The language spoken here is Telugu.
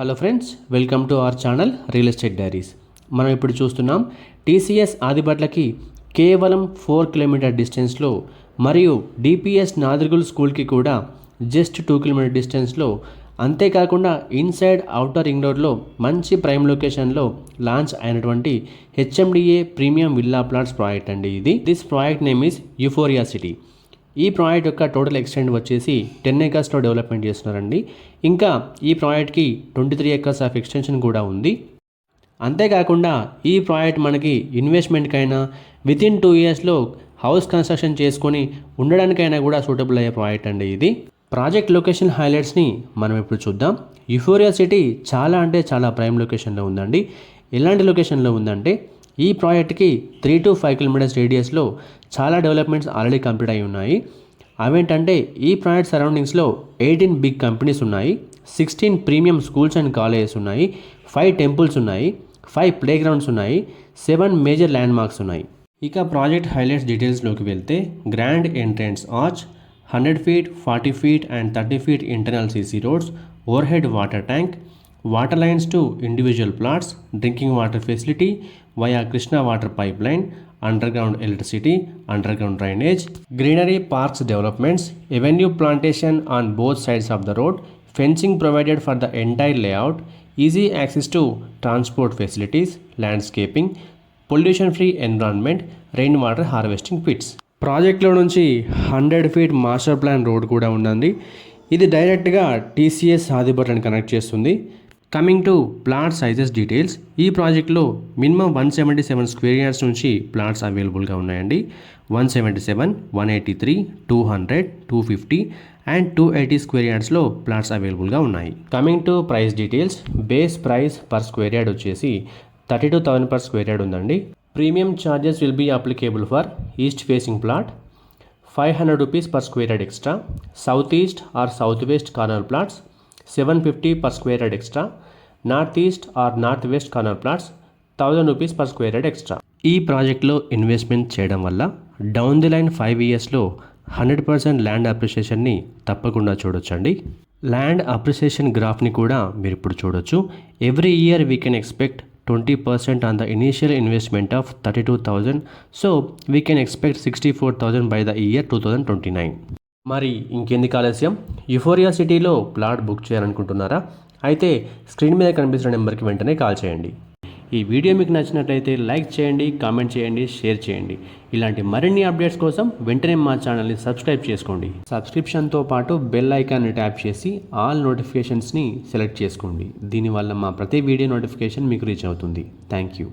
Hello friends, welcome to our channel real estate diaries. మనం ఇప్పుడు చూస్తున్నాం టీసీఎస్ ఆదిబట్లకి కేవలం 4 కిలోమీటర్ డిస్టెన్స్లో మరియు డిపిఎస్ నాదర్గుల్ స్కూల్కి కూడా జస్ట్ 2 కిలోమీటర్ డిస్టెన్స్లో, అంతేకాకుండా ఇన్సైడ్ అవుటర్ రింగ్ రోడ్లో మంచి ప్రైమ్ లొకేషన్లో లాంచ్ అయినటువంటి HMDA premium villa plots project అండి ఇది. This project name is euphoria city. ఈ ప్రాజెక్ట్ యొక్క టోటల్ ఎక్స్టెంట్ వచ్చేసి 10 ఏకర్స్లో డెవలప్మెంట్ చేస్తున్నారండి. ఇంకా ఈ ప్రాజెక్ట్కి 23 ఏకర్స్ ఆఫ్ ఎక్స్టెన్షన్ కూడా ఉంది. అంతేకాకుండా ఈ ప్రాజెక్ట్ మనకి ఇన్వెస్ట్మెంట్కైనా వితిన్ 2 ఇయర్స్లో హౌస్ కన్స్ట్రక్షన్ చేసుకొని ఉండడానికైనా కూడా సూటబుల్ అయ్యే ప్రాజెక్ట్ అండి ఇది. ప్రాజెక్ట్ లొకేషన్ హైలైట్స్ని మనం ఇప్పుడు చూద్దాం. యూఫోరియా సిటీ చాలా అంటే చాలా ప్రైమ్ లొకేషన్లో ఉందండి. ఎలాంటి లొకేషన్లో ఉందంటే, ఈ ప్రాజెక్ట్కి 3 to 5 కిలోమీటర్స్ రేడియస్లో చాలా డెవలప్మెంట్స్ ఆల్రెడీ కంప్లీట్ అయి ఉన్నాయి. అవేంటంటే, ఈ ప్రాజెక్ట్ సరౌండింగ్స్లో 18 బిగ్ కంపెనీస్ ఉన్నాయి, 16 ప్రీమియం స్కూల్స్ అండ్ కాలేజెస్ ఉన్నాయి, 5 టెంపుల్స్ ఉన్నాయి, 5 ప్లే గ్రౌండ్స్ ఉన్నాయి, 7 మేజర్ ల్యాండ్ మార్క్స్ ఉన్నాయి. ఇక ప్రాజెక్ట్ హైలైట్స్ డీటెయిల్స్లోకి వెళ్తే, grand entrance arch, 100 feet, 40 feet and 30 feet internal CC roads, overhead water tank, water lines to individual plots, drinking water facility via Krishna water pipeline, underground electricity, underground drainage, greenery parks developments, avenue plantation on both sides of the road, fencing provided for the entire layout, easy access to transport facilities, landscaping, pollution free environment, rainwater harvesting pits. ప్రాజెక్ట్లో నుంచి 100 feet మాస్టర్ ప్లాన్ రోడ్ కూడా ఉందండి. ఇది డైరెక్ట్గా టీసీఎస్ ఆదిబట్లని కనెక్ట్ చేస్తుంది. Coming to plot sizes details, ఈ ప్రాజెక్ట్లో మినిమం 177 స్క్వేర్ యార్డ్స్ నుంచి ప్లాట్స్ అవైలబుల్గా ఉన్నాయండి. 177, 183, 200, 250 అండ్ 280 స్క్వేర్ యార్డ్స్లో ప్లాట్స్ అవైలబుల్గా ఉన్నాయి. Coming to price details, base price per square yard వచ్చేసి 32,000 per స్క్వేర్ యార్డ్ ఉందండి. Premium charges will be applicable for east facing plot, 500 rupees per square yard extra, south east or southwest corner plots 750 per square yard extra, north east or northwest corner plots 1000 rupees per square yard extra. ఈ ప్రాజెక్ట్లో ఇన్వెస్ట్మెంట్ చేయడం వల్ల డౌన్ ది లైన్ 5 yearsలో 100% ల్యాండ్ అప్రిషియేషన్ని తప్పకుండా చూడొచ్చండి. ల్యాండ్ అప్రిషియేషన్ గ్రాఫ్ని కూడా మీరు ఇప్పుడు చూడొచ్చు. Every year we can expect 20% on the initial investment of 32,000. So we can expect 64,000 by the year 2029. మరి ఇంకెందుకు ఆలస్యం, యూఫోరియా సిటీలో ప్లాట్ బుక్ చేయాలనుకుంటున్నారా? అయితే స్క్రీన్ మీద కనిపిస్తున్న నెంబర్కి వెంటనే కాల్ చేయండి. ఈ వీడియో మీకు నచ్చినట్లయితే లైక్ చేయండి, కామెంట్ చేయండి, షేర్ చేయండి. ఇలాంటి మరిన్ని అప్డేట్స్ కోసం వెంటనే మా ఛానల్ని సబ్స్క్రైబ్ చేసుకోండి. సబ్స్క్రిప్షన్తో పాటు బెల్ ఐకాన్ని ట్యాప్ చేసి ఆల్ నోటిఫికేషన్స్ని సెలెక్ట్ చేసుకోండి. దీనివల్ల మా ప్రతి వీడియో నోటిఫికేషన్ మీకు రీచ్ అవుతుంది. Thank you.